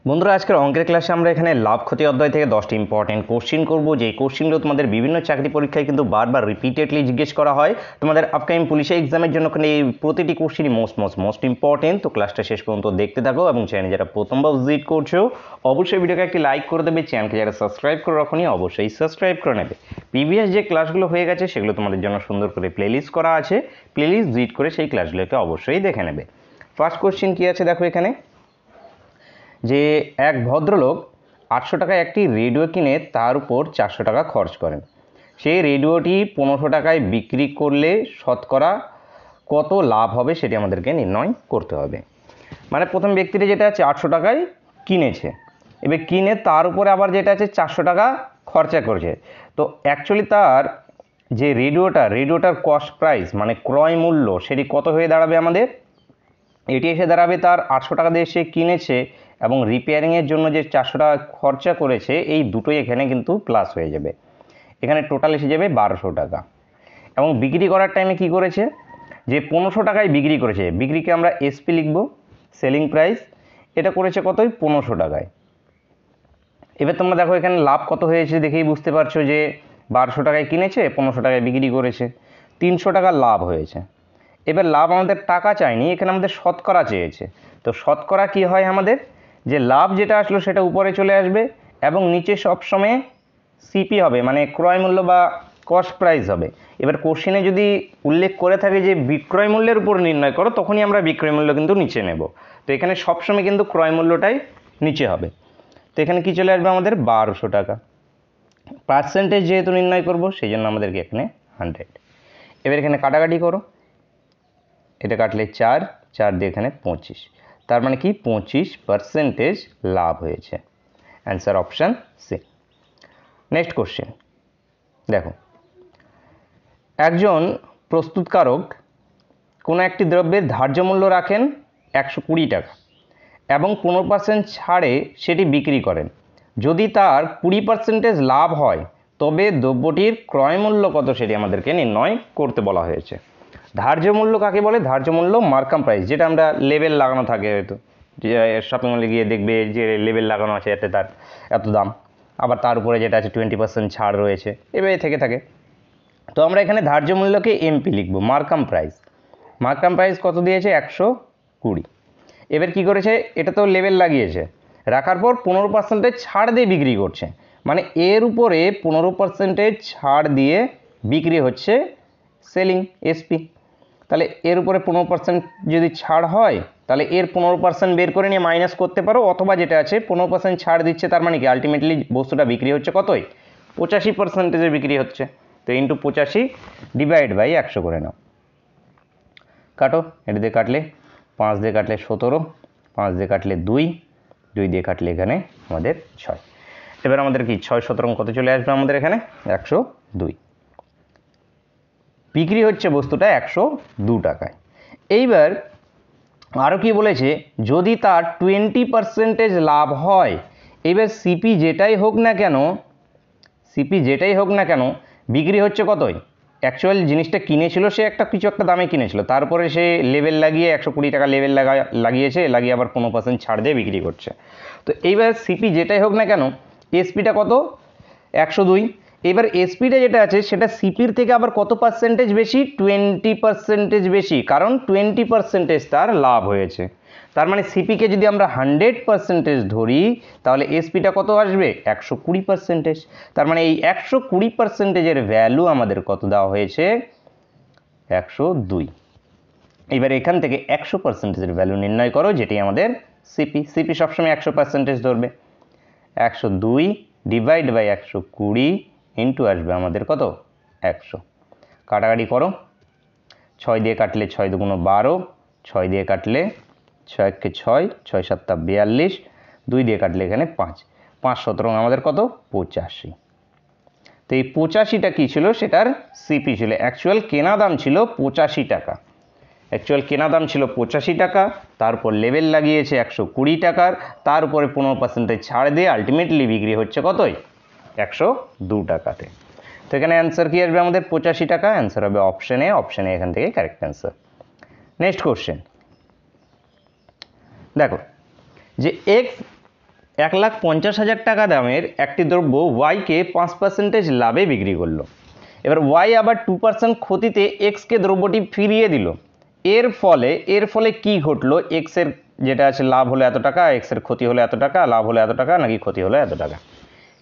বন্ধুরা, আজকের অঙ্কের ক্লাসে আমরা এখানে লাভ ক্ষতি অধ্যায় থেকে 10টি ইম্পর্টেন্ট কোশ্চিন করব। যে কোশ্চিনগুলো তোমাদের বিভিন্ন চাকরি পরীক্ষায় কিন্তু বারবার রিপিটেডলি জিজ্ঞেস করা হয়। তোমাদের আপকামিং পুলিশ এক্সামের জন্য এই প্রতিটি কোশ্চিনই মোস্ট ইম্পর্টেন্ট। তো ক্লাসটা শেষ পর্যন্ত দেখতে থাকো এবং চ্যানেল যারা প্রথমবার ভিজিট করছো অবশ্যই ভিডিওকে একটি লাইক করে দেবে। চ্যানেলকে যারা সাবস্ক্রাইব করে রাখোনি অবশ্যই সাবস্ক্রাইব করে নেবে। প্রিভিয়াস যে ক্লাসগুলো হয়ে গেছে সেগুলো তোমাদের জন্য সুন্দর করে প্লেলিস্ট করা আছে, প্লেলিস্ট ভিজিট করে সেই ক্লাসগুলোকে অবশ্যই দেখে নেবে। ফার্স্ট কোশ্চিন কি আছে দেখো এখানে, যে এক ভদ্রলোক 800 টাকায় একটি রেডিও কিনে তার উপর 400 টাকা খরচ করেন। সেই রেডিওটি 1500 টাকায় বিক্রি করলে শতকরা কত লাভ হবে সেটি আমাদেরকে নির্ণয় করতে হবে। মানে প্রথম ব্যক্তিটি যেটা আছে 800 টাকায় কিনেছে, এবার কিনে তার উপরে আবার যেটা আছে 400 টাকা খরচা করেছে। তো অ্যাকচুয়ালি তার যে রেডিওটার কস্ট প্রাইস মানে ক্রয় মূল্য সেটি কত হয়ে দাঁড়াবে আমাদের, এটি এসে দাঁড়াবে তার 800 টাকা দিয়ে সে কিনেছে এবং রিপেয়ারিংয়ের জন্য যে 400 টাকা খরচা করেছে, এই দুটোই এখানে কিন্তু প্লাস হয়ে যাবে। এখানে টোটাল এসে যাবে 1200 টাকা। এবং বিক্রি করার টাইমে কি করেছে, যে 1500 টাকায় বিক্রি করেছে, বিক্রিকে আমরা এসপি লিখব, সেলিং প্রাইস, এটা করেছে কতই 1500 টাকায়। এবার তোমরা দেখো এখানে লাভ কত হয়েছে দেখেই বুঝতে পারছো যে 1200 টাকায় কিনেছে 1500 টাকায় বিক্রি করেছে, 300 টাকা লাভ হয়েছে। এবার লাভ আমাদের টাকা চাইনি, এখানে আমাদের শতকরা চেয়েছে। তো শতকরা কি হয় আমাদের, যে লাভ যেটা আসলো সেটা উপরে চলে আসবে এবং নিচে সবসময় সিপি হবে মানে ক্রয় মূল্য বা কস্ট প্রাইস হবে। এবার কোশ্চেনে যদি উল্লেখ করে থাকে যে বিক্রয় মূল্যের উপর নির্ণয় করো, তখনই আমরা বিক্রয় মূল্য কিন্তু নিচে নেব। তো এখানে সবসময় কিন্তু ক্রয় মূল্যটাই নিচে হবে। তো এখানে কি চলে আসবে আমাদের 1200 টাকা। পার্সেন্টেজ যেহেতু নির্ণয় করব সেই জন্য আমাদেরকে এখানে 100। এবার এখানে কাটাকাটি করো, এটা কাটলে 4 দিয়ে এখানে 25, তার মানে কি 25% লাভ হয়েছে। Answer option C. Next question দেখো, একজন প্রস্তুতকারক কোনো একটি দ্রব্যের ধার্য মূল্য রাখেন 120 টাকা এবং 15% ছাড়ে সেটি বিক্রি করেন। যদি তার 20% লাভ হয় তবে দ্রব্যটির ক্রয় মূল্য কত সেটি আমাদেরকে নির্ণয় করতে বলা হয়েছে। ধার্য মূল্য কাকে বলে, ধার্য মূল্য মার্কাম প্রাইস, যেটা আমরা লেবেল লাগানো থাকে, হয়তো যে শপিং মলে গিয়ে দেখবে যে লেবেল লাগানো আছে এতে তার এত দাম, আবার তার উপরে যেটা আছে 20% ছাড় রয়েছে, এভাবে থেকে থাকে। তো আমরা এখানে ধার্য মূল্যকে এমপি লিখব, মার্কাম প্রাইস। মার্কাম প্রাইস কত দিয়েছে 120। এবার কি করেছে, এটা তো লেবেল লাগিয়েছে, রাখার পর 15% ছাড় দিয়ে বিক্রি করছে, মানে এর উপরে 15% ছাড় দিয়ে বিক্রি হচ্ছে, সেলিং এসপি। তাহলে এর উপরে 15% যদি ছাড় হয় তাহলে এর 15% বের করে নিয়ে মাইনাস করতে পারো, অথবা যেটা আছে 15% ছাড় দিচ্ছে তার মানে কি আলটিমেটলি বস্তুটা বিক্রি হচ্ছে কতই, 85% বিক্রি হচ্ছে। তো ইন্টু 85 ডিভাইড বাই 100 করে নাও, কাটো, এটা দিয়ে কাটলে 5 দিয়ে কাটলে 17, 5 দিয়ে কাটলে 2, 2 দিয়ে কাটলে এখানে আমাদের 6। এবার আমাদের কি 6 17 কত চলে আসবে আমাদের এখানে 102। বিক্রি হচ্ছে বস্তুটা 102 টাকায়। এইবার আরও কি বলেছে, যদি তার 20% লাভ হয়, এবার সিপি যেটাই হোক না কেন বিক্রি হচ্ছে কতই, অ্যাকচুয়াল জিনিসটা কিনেছিল সে কিছু একটা দামে কিনেছিল, তারপরে সে লেবেল লাগিয়ে 120 টাকা লেবেল লাগিয়ে আবার 15% ছাড় দিয়ে বিক্রি করছে। তো এইবার সিপি যেটাই হোক না কেন এসপিটা কত 102। এবার এসপিটা যেটা আছে সেটা সিপির থেকে আবার কত পার্সেন্টেজ বেশি, 20% বেশি, কারণ 20% তার লাভ হয়েছে। তার মানে সিপিকে যদি আমরা 100% ধরি তাহলে এসপিটা কত আসবে 120%। তার মানে এই 120%-এর ভ্যালু আমাদের কত দেওয়া হয়েছে 102। এবার এখান থেকে 100%-এর ভ্যালু নির্ণয় করো, যেটি আমাদের সিপি সবসময় 100% ধরবে। 102 ডিভাইড বাই 120 ইন্টু আসবে আমাদের কত 100। কাটাকাটি করো, 6 দিয়ে কাটলে 6 দুগুণ 12, 6 দিয়ে কাটলে 6 কে 6, 6 7 42, 2 দিয়ে কাটলে এখানে 5, 5 17 আমাদের কত 85। তো এই 85টা কী ছিল, সেটার সিপি ছিল। অ্যাকচুয়াল কেনা দাম ছিল 85 টাকা, তারপর লেবেল লাগিয়েছে 120 টাকার, তার উপরে 15% ছাড় দিয়ে আলটিমেটলি বিক্রি হচ্ছে কতই 102 টাকাতে। তো এখানে অ্যান্সার কী আসবে আমাদের 85 টাকা। অ্যান্সার হবে অপশানে এখান থেকে কারেক্ট অ্যান্সার। নেক্সট কোশ্চেন দেখো, যে এক্স 1,50,000 টাকা দামের একটি দ্রব্য ওয়াইকে 5% লাভে বিক্রি করলো। এবার ওয়াই আবার 2% ক্ষতিতে এক্সকে দ্রব্যটি ফিরিয়ে দিল। এর ফলে কি ঘটলো? এক্সের যেটা আছে লাভ হলো এত টাকা, এক্সের ক্ষতি হলো এত টাকা, লাভ হলো এত টাকা নাকি ক্ষতি হলো এত টাকা,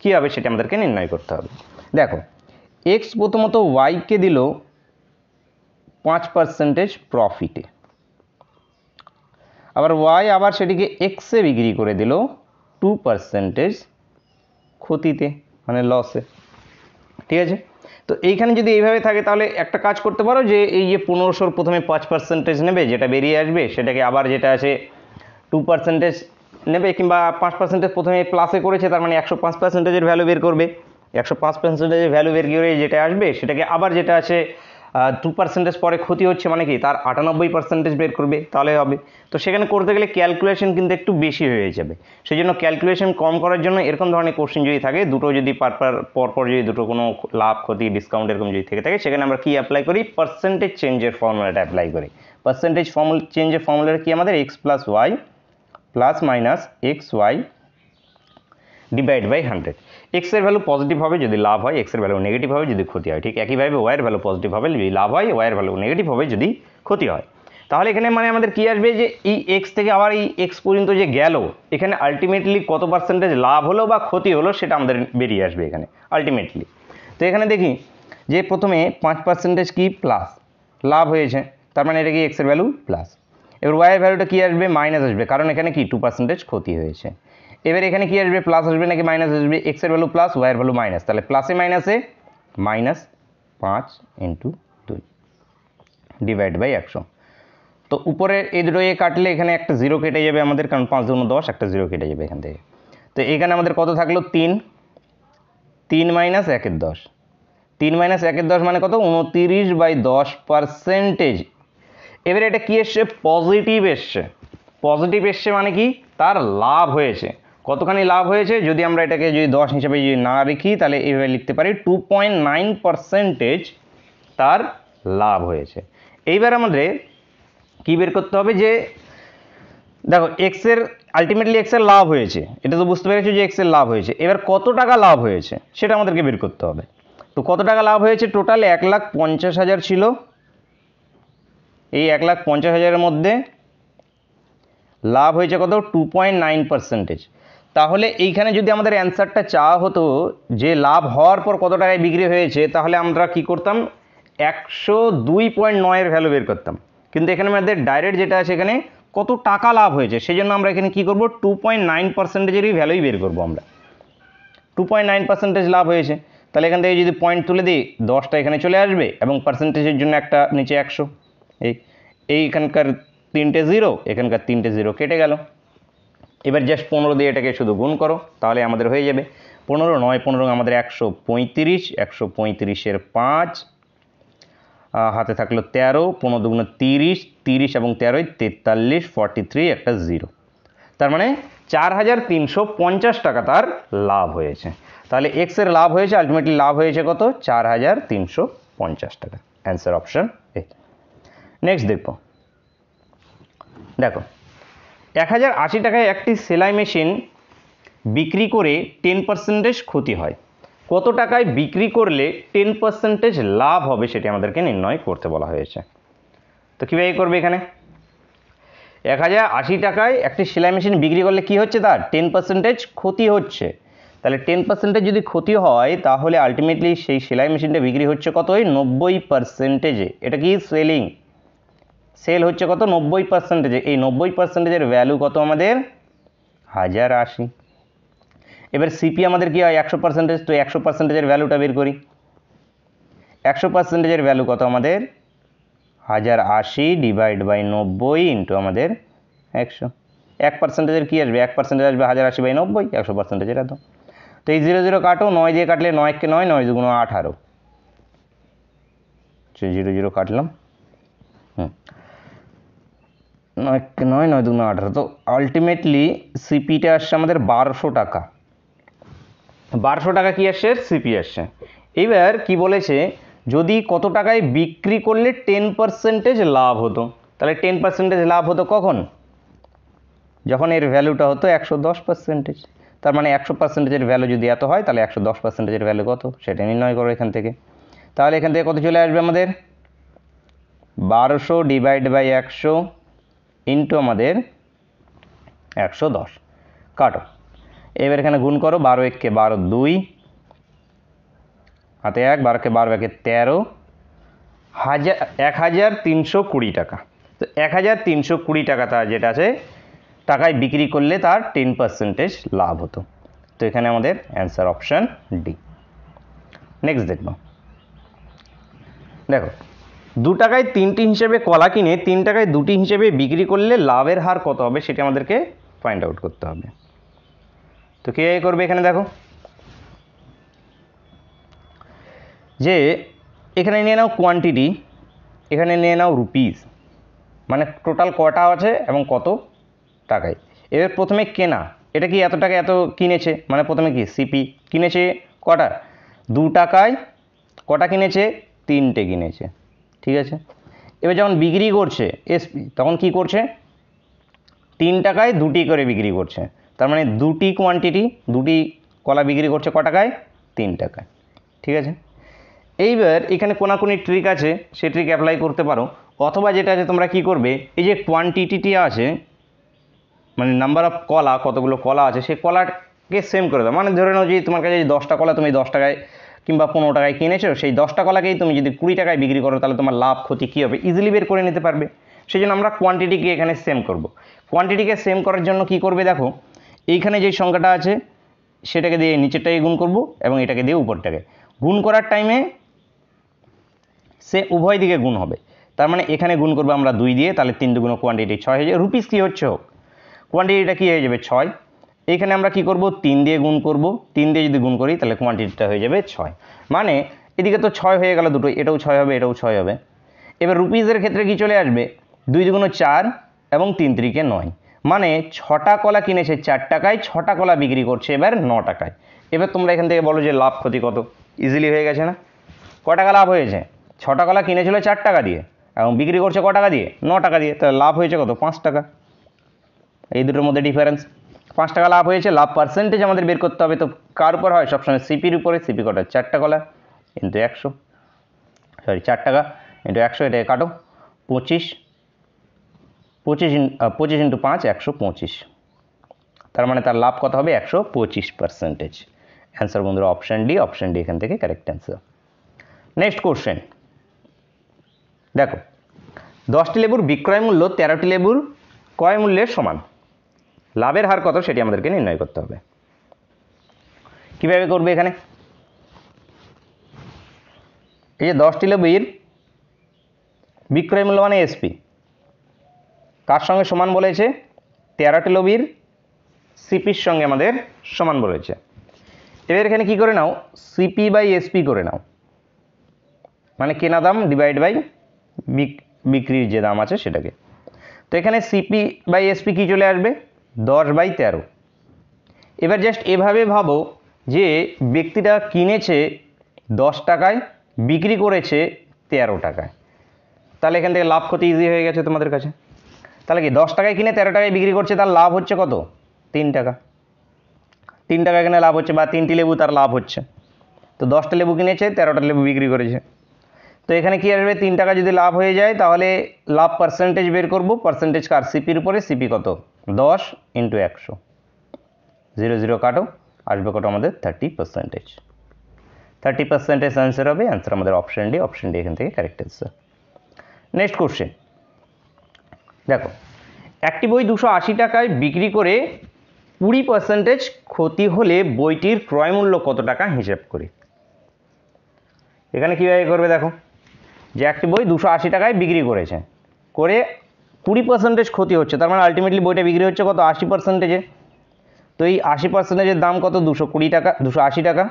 কী হবে সেটা আমাদেরকে নির্ণয় করতে হবে। দেখো, এক্স প্রথমত ওয়াইকে দিল 5% প্রফিটে, আবার ওয়াই আবার সেটিকে এক্সে বিক্রি করে দিল 2% ক্ষতিতে, মানে লসে। ঠিক আছে, তো এইখানে যদি এইভাবে থাকে তাহলে একটা কাজ করতে পারো যে এই যে 1500 প্রথমে 5% নেবে, যেটা বেরিয়ে আসবে সেটাকে আবার যেটা আছে 2% নেবে, কিংবা 5% প্রথমে প্লাসে করেছে তার মানে 105%-এর ভ্যালু বের করবে। 105%-এর ভ্যালু বের করে যেটা আসবে সেটাকে আবার যেটা আছে 2% পরে ক্ষতি হচ্ছে মানে কি তার 98% বের করবে, তাহলে হবে। তো সেখানে করতে গেলে ক্যালকুলেশন কিন্তু একটু বেশি হয়ে যাবে, সেই জন্য ক্যালকুলেশন কম করার জন্য এরকম ধরনের কোশ্চেন যদি থাকে, দুটো যদি পরপর যদি দুটো কোনো লাভ ক্ষতি ডিসকাউন্ট এরকম যদি থেকে থাকে, সেখানে আমরা কি অ্যাপ্লাই করি? পার্সেন্টেজ চেঞ্জের ফর্মুলাটা অ্যাপ্লাই করি। পার্সেন্টেজ চেঞ্জের ফর্মুলাটা কি আমাদের? X plus y plus minus x y divide by 100। এক্সের ভ্যালু পজিটিভ হবে যদি লাভ হয়, এক্সের ভ্যালু নেগেটিভ হবে যদি ক্ষতি হয়। ঠিক একইভাবে ওয়াইয়ের ভ্যালু পজিটিভ হবে যদি লাভ হয়, ওয়াইয়ের ভ্যালু নেগেটিভ হবে যদি ক্ষতি হয়। তাহলে এখানে মানে আমাদের কি আসবে যে এই এক্স থেকে আবার এই এক্স পর্যন্ত যে গেল, এখানে আলটিমেটলি কত পার্সেন্টেজ লাভ হলো বা ক্ষতি হলো সেটা আমাদের বেরিয়ে আসবে এখানে আলটিমেটলি। তো এখানে দেখি যে প্রথমে 5% কি প্লাস লাভ হয়েছে, তার মানে এটা কি এক্সের ভ্যালু প্লাস। এবার ওয়াইয়ের ভ্যালুটা কি আসবে? মাইনাস আসবে, কারণ এখানে কি 2% ক্ষতি হয়েছে। এবার এখানে কি আসবে? প্লাস আসবে নাকি মাইনাস আসবে? এক্সের ভ্যালু প্লাস, ওয়াইয়ের ভ্যালু মাইনাস, তাহলে প্লাসে মাইনাসে মাইনাস 5 × 2 ডিভাইড বাই 100। তো উপরে এই দুটো কাটলে এখানে একটা জিরো কেটে যাবে আমাদের, কারণ 5 × 10 একটা জিরো কেটে যাবে এখান থেকে। তো এখানে আমাদের কত থাকলো? 3 মাইনাস 1/10, 3 মাইনাস 1/10 মানে কত? 29/10%। এবারে এটা কি এসছে? পজিটিভ এসছে। পজিটিভ এসছে মানে কি তার লাভ হয়েছে। কতখানি লাভ হয়েছে? যদি আমরা এটাকে যদি 10 হিসেবে যদি না লিখি তাহলে এইভাবে লিখতে পারি 2.9% তার লাভ হয়েছে। এইবার আমাদের কি বের করতে হবে যে দেখো এক্সের আলটিমেটলি এক্সের লাভ হয়েছে, এটা তো বুঝতে পেরেছো যে এক্সের লাভ হয়েছে। এবার কত টাকা লাভ হয়েছে সেটা আমাদেরকে বের করতে হবে। তো কত টাকা লাভ হয়েছে? টোটাল 1,50,000 ছিল, এই 1,50,000-এর মধ্যে লাভ হয়েছে কত? 2.9%। তাহলে এইখানে যদি আমাদের অ্যান্সারটা চাওয়া হতো যে লাভ হওয়ার পর কত টাকায় বিক্রি হয়েছে, তাহলে আমরা কি করতাম? 102.9-এর ভ্যালু বের করতাম। কিন্তু এখানে আমাদের ডাইরেক্ট যেটা আছে এখানে কত টাকা লাভ হয়েছে, সেই জন্য আমরা এখানে কি করব? 2.9%-এরই ভ্যালুই বের করব আমরা। 2.9% লাভ হয়েছে, তাহলে এখান থেকে যদি পয়েন্ট তুলে দিই 10টা এখানে চলে আসবে এবং পার্সেন্টেজের জন্য একটা নিচে 100। এইখানকার 3টে জিরো, এখানকার 3টে জিরো কেটে গেল। এবার জাস্ট 15 দিয়ে এটাকে শুধু গুণ করো, তাহলে আমাদের হয়ে যাবে 15 9 15 আমাদের 135, 135-এর 5 হাতে থাকলো 13, 15 দুগুণ 30, 30 এবং 13 43, 43 একটা জিরো, তার মানে 4,350 টাকা তার লাভ হয়েছে। তাহলে এক্সের লাভ হয়েছে, আলটিমেটলি লাভ হয়েছে কত? 4,350 টাকা। Answer option A. নেক্সট দেখো 1,080 টাকায় একটি সেলাই মেশিন বিক্রি করে 10% ক্ষতি হয়। কত টাকায় বিক্রি করলে 10% লাভ হবে সেটি আমাদেরকে নির্ণয় করতে বলা হয়েছে। তো কীভাবে করবে? এখানে 1,080 টাকায় একটি সেলাই মেশিন বিক্রি করলে কি হচ্ছে? তার 10% ক্ষতি হচ্ছে। তাহলে 10% যদি ক্ষতি হয় তাহলে আলটিমেটলি সেই সেলাই মেশিনটা বিক্রি হচ্ছে কত? ওই 90%-এ। এটা কি সেলিং? সেল হচ্ছে কত? 90%-এ। এই 90%-এর ভ্যালু কত আমাদের? 1,080। এবার সিপি আমাদের কি হয়? 100%। তো 100%-এর ভ্যালুটা বের করি। 100%-এর ভ্যালু কত আমাদের? 1,080 ডিভাইড বাই 90 ইন্টু আমাদের 100। 1%-এর কি আসবে? 1% আসবে 1,080/90, 100%-এর এত। তো এই 0 0 কাটো, 9 দিয়ে কাটলে 9-কে 9, 9 দুগুণ 18, 0 0 কাটলাম, 9-কে 9, 9 দুগুণ 18। তো আলটিমেটলি সিপিটা আসছে আমাদের 1,200 টাকা। 1,200 টাকা কি আসছে? সিপি আসছে। এইবার কি বলেছে? যদি কত টাকায় বিক্রি করলে 10% লাভ হতো, তাহলে 10% লাভ হতো কখন? যখন এর ভ্যালুটা হতো 110%। তার মানে 100%-এর ভ্যালু যদি এত হয় তাহলে 110%-এর ভ্যালু কত সেটা নির্ণয় করো এখান থেকে। তাহলে এখান থেকে কত চলে আসবে আমাদের 1200 ডিভাইড বাই 100 ইন্টু আমাদের 110 কাটো। এবার এখানে গুণ করো 12 1 12 2 হাতে 1 12 কে 12 একে 13 1320 টাকা। তো 1320 টাকা তার যেটা আছে টাকায় বিক্রি করলে তার 10% লাভ হতো। তো এখানে আমাদের অ্যান্সার অপশান ডি। নেক্সট দেখো 2 টাকায় 3টি হিসেবে কলা কিনে 3 টাকায় 2টি হিসেবে বিক্রি করলে লাভের হার কত হবে সেটা আমাদেরকে ফাইন্ড আউট করতে হবে। তো কীভাবে করবে এখানে দেখো যে এখানে নিয়ে নাও কোয়ান্টিটি, এখানে নিয়ে নাও রুপিস, মানে টোটাল কটা আছে এবং কত টাকায়। এবার প্রথমে কেনা, এটা কি এত টাকা এত কিনেছে, মানে প্রথমে কি সিপি কিনেছে কটা 2 টাকায়, কটা কিনেছে 3টে কিনেছে, ঠিক আছে। এবার যখন বিক্রি করছে এসপি তখন কি করছে 3 টাকায় 2টি করে বিক্রি করছে, তার মানে 2টি কোয়ান্টিটি 2টি কলা বিক্রি করছে ক টাকায় 3 টাকায়, ঠিক আছে। এইবার এখানে কোনাকুনি ট্রিক আছে, সে ট্রিক অ্যাপ্লাই করতে পারো, অথবা যেটা আছে তোমরা কি করবে এই যে কোয়ান্টিটিটি আছে মানে নাম্বার অফ কলা কতগুলো কলা আছে সেই কলাকে সেম করে দাও। মানে ধরে নাও যে তোমার কাছে 10টা কলা তুমি 10 টাকায় কিংবা 15 টাকায় কিনেছো, সেই 10টা কলাকেই তুমি যদি 20 টাকায় বিক্রি করো তাহলে তোমার লাভ ক্ষতি কী হবে ইজিলি বের করে নিতে পারবে। সেই জন্য আমরা কোয়ান্টিটিকে এখানে সেম করব। কোয়ান্টিটিকে সেম করার জন্য কি করবে দেখো এইখানে যে সংখ্যাটা আছে সেটাকে দিয়ে নিচেরটাকে গুণ করব এবং এটাকে দিয়ে উপরটাকে গুণ করার টাইমে সে উভয় দিকে গুণ হবে। তার মানে এখানে গুণ করবো আমরা 2 দিয়ে, তাহলে 3 দুগুণ কোয়ান্টিটি 6 হয়ে যাবে। রুপিস কী হচ্ছে হোক কোয়ান্টিটিটা কী হয়ে যাবে 6। এইখানে আমরা কি করব 3 দিয়ে গুণ করব, 3 দিয়ে যদি গুণ করি তাহলে কোয়ান্টিটিটা হয়ে যাবে 6। মানে এদিকে তো 6 হয়ে গেল দুটো, এটাও 6 হবে এটাও 6 হবে। এবার রুপিসের ক্ষেত্রে কি চলে আসবে 2 দুগুণ 4 এবং 3 3 9, মানে 6টা কলা কিনেছে 4 টাকায়, 6টা কলা বিক্রি করছে এবার 9 টাকায়। এবার তোমরা এখান থেকে বলো যে লাভ ক্ষতি কত, ইজিলি হয়ে গেছে না। ক টাকা লাভ হয়েছে 6টা কলা কিনেছিল 4 টাকা দিয়ে এবং বিক্রি করছে ক টাকা দিয়ে 9 টাকা দিয়ে, তাহলে লাভ হয়েছে কত 5 টাকা। এই দুটোর মধ্যে ডিফারেন্স 5 টাকা লাভ হয়েছে। লাভ পার্সেন্টেজ আমাদের বের করতে হবে, তো কার উপর হয় সবসময় সিপির উপরে। সিপি কটা 4টা কলা ইন্টু 100, সরি 4 টাকা ইন্টু 100, এটাকে কাটো 25 ইন্টু 5 125, তার মানে তার লাভ কত হবে 125%। অ্যান্সার বন্ধুরা অপশান ডি। অপশান ডি এখান থেকে কারেক্ট অ্যান্সার। নেক্সট কোশ্চেন দেখো 10টি লেবুর বিক্রয় মূল্য 13টি লেবুর ক্রয় মূল্যের সমান, লাভের হার কত সেটি আমাদেরকে নির্ণয় করতে হবে। কিভাবে করবে এখানে এই যে 10টি লেবুর বিক্রয় মূল্য মানে এসপি কার সঙ্গে সমান বলেছে 13টি লেবুর সিপির সঙ্গে আমাদের সমান বলেছে। এবার এখানে কি করে নাও সিপি বাই এসপি করে নাও, মানে কেনা দাম ডিভাইড বাই বিক্রির যে দাম আছে সেটাকে। তো এখানে সিপি বাই এসপি কী চলে আসবে 10/13। এবার জাস্ট এভাবে ভাবো যে ব্যক্তিটা কিনেছে 10 টাকায় বিক্রি করেছে 13 টাকায়, তাহলে এখান থেকে লাভ ক্ষতি ইজি হয়ে গেছে তোমাদের কাছে। তাহলে কি 10 টাকায় কিনে 13 টাকায় বিক্রি করছে, তার লাভ হচ্ছে কত 3 টাকা। 3 টাকা এখানে লাভ হচ্ছে, বা 3টি লেবু তার লাভ হচ্ছে। তো 10টা লেবু কিনেছে 13টা লেবু বিক্রি করেছে, তো এখানে কি আসবে 3 টাকা যদি লাভ হয়ে যায় তাহলে লাভ পার্সেন্টেজ বের করব। পার্সেন্টেজ কার সিপির উপরে, সিপি কত 10 ইন্টু 100, 0 0 কাটো আসবে কত আমাদের 30%। 30% অ্যান্সার হবে। অ্যান্সার আমাদের অপশান ডি। অপশান ডি এখান থেকে কারেক্ট অ্যান্সার। নেক্সট কোশ্চেন দেখো একটি বই 280 টাকায় বিক্রি করে 20% ক্ষতি হলে বইটির ক্রয় মূল্য কত টাকা হিসাব করি। এখানে কীভাবে করবে দেখো যে একটি বই 280 টাকায় বিক্রি করেছে, করে 20% ক্ষতি হচ্ছে, তার মানে আলটিমেটলি বইটা বিক্রি হচ্ছে কত 80%-এ। তো এই 80%-এর দাম কত 220 টাকা 280 টাকা,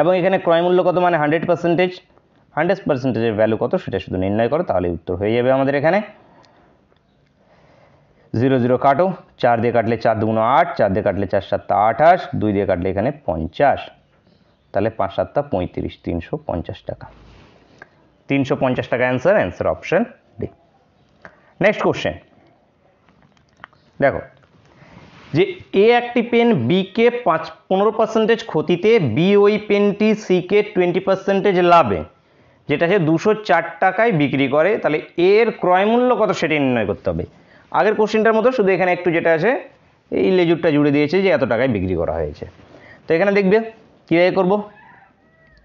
এবং এখানে ক্রয় মূল্য কত মানে 100%। 100%-এর ভ্যালু কত সেটা শুধু নির্ণয় করো তাহলে উত্তর হয়ে যাবে আমাদের। এখানে 0 0 কাটো, 4 দিয়ে কাটলে 4 2 8, 4 দিয়ে কাটলে 4 7 28, 2 দিয়ে কাটলে এখানে 50, তাহলে 5 7 35, 350 টাকা। 350 টাকা answer. Answer option D. Next question দেখো যে এ একটি পেন বিকে 15% ক্ষতিতে, বি ওই পেনটি সিকে 20% লাভে, যেটা সে 204 টাকায় বিক্রি করে, তাহলে এর ক্রয় মূল্য কত সেটি নির্ণয় করতে হবে। আগের কোশ্চেনটার মতো, শুধু এখানে একটু যেটা আছে এই লেজুরটা জুড়ে দিয়েছে যে এত টাকায় বিক্রি করা হয়েছে। তো এখানে দেখবে কীভাবে করব,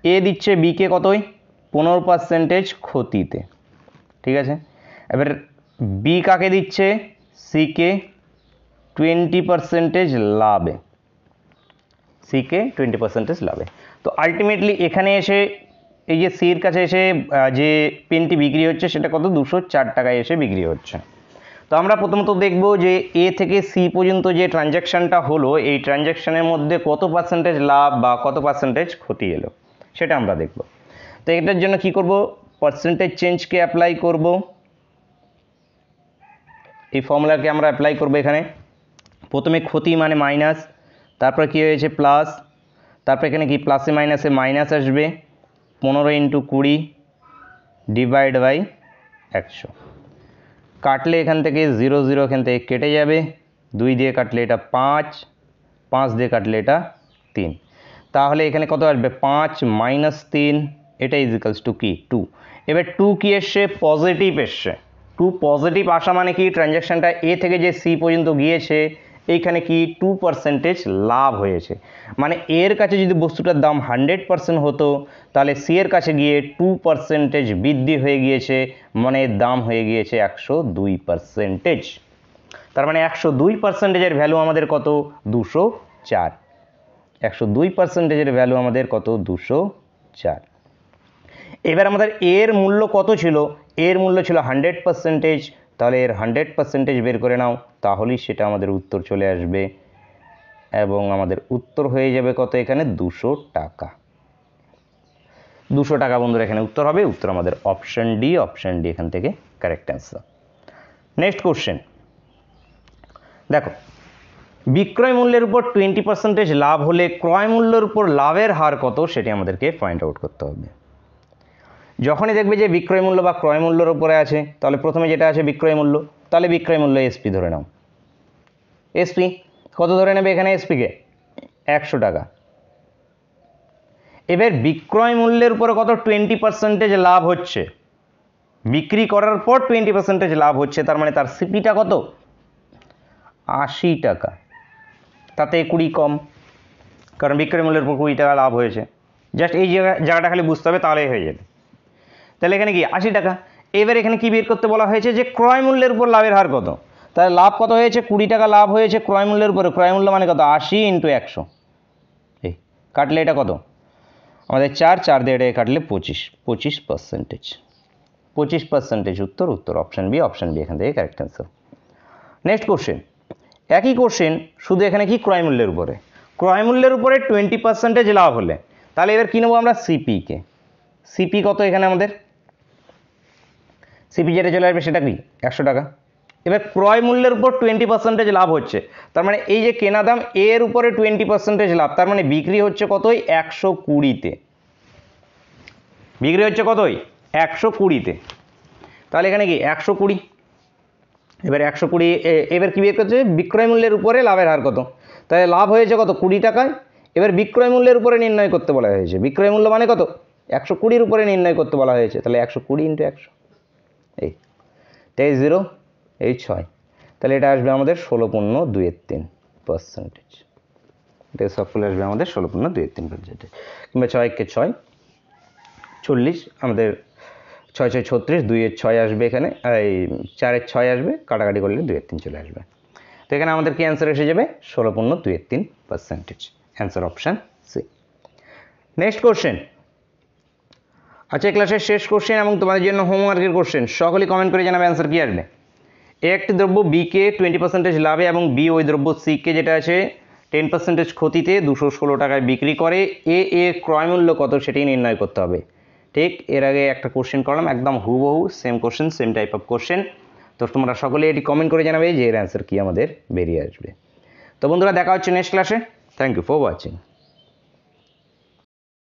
এ দিচ্ছে বিকে কতই 15% ক্ষতিতে, ঠিক আছে। এবার বি কাকে দিচ্ছে, সিকে 20% লাভে, সিকে 20% লাভে। তো আলটিমেটলি এখানে এসে এই যে সির কাছে এসে যে পেনটি বিক্রি হচ্ছে সেটা কত 204 টাকায় এসে বিক্রি হচ্ছে। তো আমরা প্রথমত দেখব যে এ থেকে সি পর্যন্ত যে ট্রানজ্যাকশানটা হলো এই ট্রানজ্যাকশানের মধ্যে কত পার্সেন্টেজ লাভ বা কত পার্সেন্টেজ ক্ষতি এলো সেটা আমরা দেখব। তো এটার জন্য কি করব, পার্সেন্টেজ চেঞ্জকে অ্যাপ্লাই করব, এই ফর্মুলাকে আমরা অ্যাপ্লাই করব। এখানে প্রথমে ক্ষতি মানে মাইনাস, তারপর কি হয়েছে প্লাস, তারপর এখানে কি প্লাসে মাইনাসে মাইনাস আসবে, 15 × 20 ডিভাইড বাই 100, কাটলে এখান থেকে 0 0 এখান থেকে কেটে যাবে, 2 দিয়ে কাটলে এটা 5, 5 দিয়ে কাটলে এটা 3, তাহলে এখানে কত আসবে 5 - 3, এটা ইজিক্যালস টু কি 2। এবার 2 কি এসছে, পজিটিভ এসছে। 2 পজিটিভ আসা মানে কি ট্রানজ্যাকশানটা এ থেকে যে সি পর্যন্ত গিয়েছে এইখানে কি 2% লাভ হয়েছে, মানে এর কাছে যদি বস্তুটার দাম 100% হতো তাহলে সি এর কাছে গিয়ে 2% বৃদ্ধি হয়ে গিয়েছে, মানে এর দাম হয়ে গিয়েছে 102%। তার মানে 102%-এর ভ্যালু আমাদের কত 204, 102%-এর ভ্যালু আমাদের কত 204। এবার আমাদের এর মূল্য কত ছিল, এর মূল্য ছিল 100%, তাহলে এর 100% বের করে নাও, তাহলেই সেটা আমাদের উত্তর চলে আসবে এবং আমাদের উত্তর হয়ে যাবে কত এখানে 200 টাকা। 200 টাকা বন্ধুরা এখানে উত্তর হবে, উত্তর আমাদের অপশন ডি, অপশন ডি এখান থেকে কারেক্ট অ্যান্সার। নেক্সট কোশ্চেন দেখো, বিক্রয় মূল্যের উপর 20% লাভ হলে ক্রয় মূল্যের উপর লাভের হার কত সেটি আমাদেরকে পয়েন্ট আউট করতে হবে। যখনই দেখবে যে বিক্রয় মূল্য বা ক্রয় মূল্যের উপরে আছে, তাহলে প্রথমে যেটা আছে বিক্রয় মূল্য, তাহলে বিক্রয় মূল্য এসপি ধরে নাও। এসপি কত ধরে নেবে এখানে, এসপিকে 100 টাকা। এবার বিক্রয় মূল্যের উপরে কত 20% লাভ হচ্ছে, বিক্রি করার পর 20% লাভ হচ্ছে, তার মানে তার সিপিটা কত 80 টাকা, তাতে 20 কম, কারণ বিক্রয় মূল্যের উপর 20 টাকা লাভ হয়েছে। জাস্ট এই জায়গাটা খালি বুঝতে হবে, তাহলেই হয়ে যাবে। তাহলে এখানে কি 80 টাকা। এবার এখানে কি বের করতে বলা হয়েছে যে ক্রয় মূল্যের উপর লাভের হার কত, তাহলে লাভ কত হয়েছে 20 টাকা লাভ হয়েছে ক্রয় মূল্যের উপরে, ক্রয় মূল্য মানে কত 80 × 100, এই কাটলে এটা কত আমাদের 4 দিয়ে এটা কাটলে 25%, 25% উত্তর, উত্তর অপশন বি, অপশন বি এখান থেকে কারেক্ট অ্যান্সার। নেক্সট কোশ্চেন, একই কোশ্চেন শুধু এখানে কি ক্রয় মূল্যের উপরে, ক্রয় মূল্যের উপরে 20% লাভ হলে, তাহলে এবার কি নেবো আমরা সিপিকে। সিপি কত এখানে আমাদের, সিপি যেটা চলে আসবে সেটা কি 100 টাকা। এবার ক্রয় মূল্যের উপর 20% লাভ হচ্ছে, তার মানে এই যে কেনা দাম এর উপরে 20% লাভ, তার মানে বিক্রি হচ্ছে কতই 120-তে, বিক্রি হচ্ছে কতই 120-তে, তাহলে এখানে কি 120। এবার 120, এবার কি বের করছে বিক্রয় মূল্যের উপরে লাভের হার কত, তাহলে লাভ হয়েছে কত 20 টাকায়। এবার বিক্রয় মূল্যের উপরে নির্ণয় করতে বলা হয়েছে, বিক্রয় মূল্য মানে কত 120-র উপরে নির্ণয় করতে বলা হয়েছে, তাহলে 120 × 100, এই 23 0 এই 6, তাহলে এটা আসবে আমাদের 16.23%, এটা সবগুলো আসবে আমাদের 16.23%, কিংবা 6 × 6 40, আমাদের 6 6 36, 2 এর 6 আসবে এখানে, এই 4 এর 6 আসবে, কাটাকাটি করলে 2 এর 3 চলে আসবে। তো এখানে আমাদের কি অ্যান্সার এসে যাবে 16.23%, answer option C. Next question, আচ্ছা এই ক্লাসের শেষ কোশ্চেন এবং তোমাদের জন্য হোমওয়ার্কের কোশ্চেন, সকলেই কমেন্ট করে জানাবে অ্যান্সার কি আসবে। এ একটি দ্রব্য বিকে 20% লাভে এবং বি ওই দ্রব্য সিকে যেটা আছে 10% ক্ষতিতে 216 টাকায় বিক্রি করে, এ ক্রয় মূল্য কত সেটি নির্ণয় করতে হবে। ঠিক এর আগে একটা কোশ্চেন করলাম, একদম হুবহু same question, same type of question. তো তোমরা সকলে এটি কমেন্ট করে জানাবে যে এর অ্যান্সার কি আমাদের বেরিয়ে আসবে। তো বন্ধুরা দেখা হচ্ছে নেক্সট ক্লাসে, থ্যাংক ইউ ফর ওয়াচিং।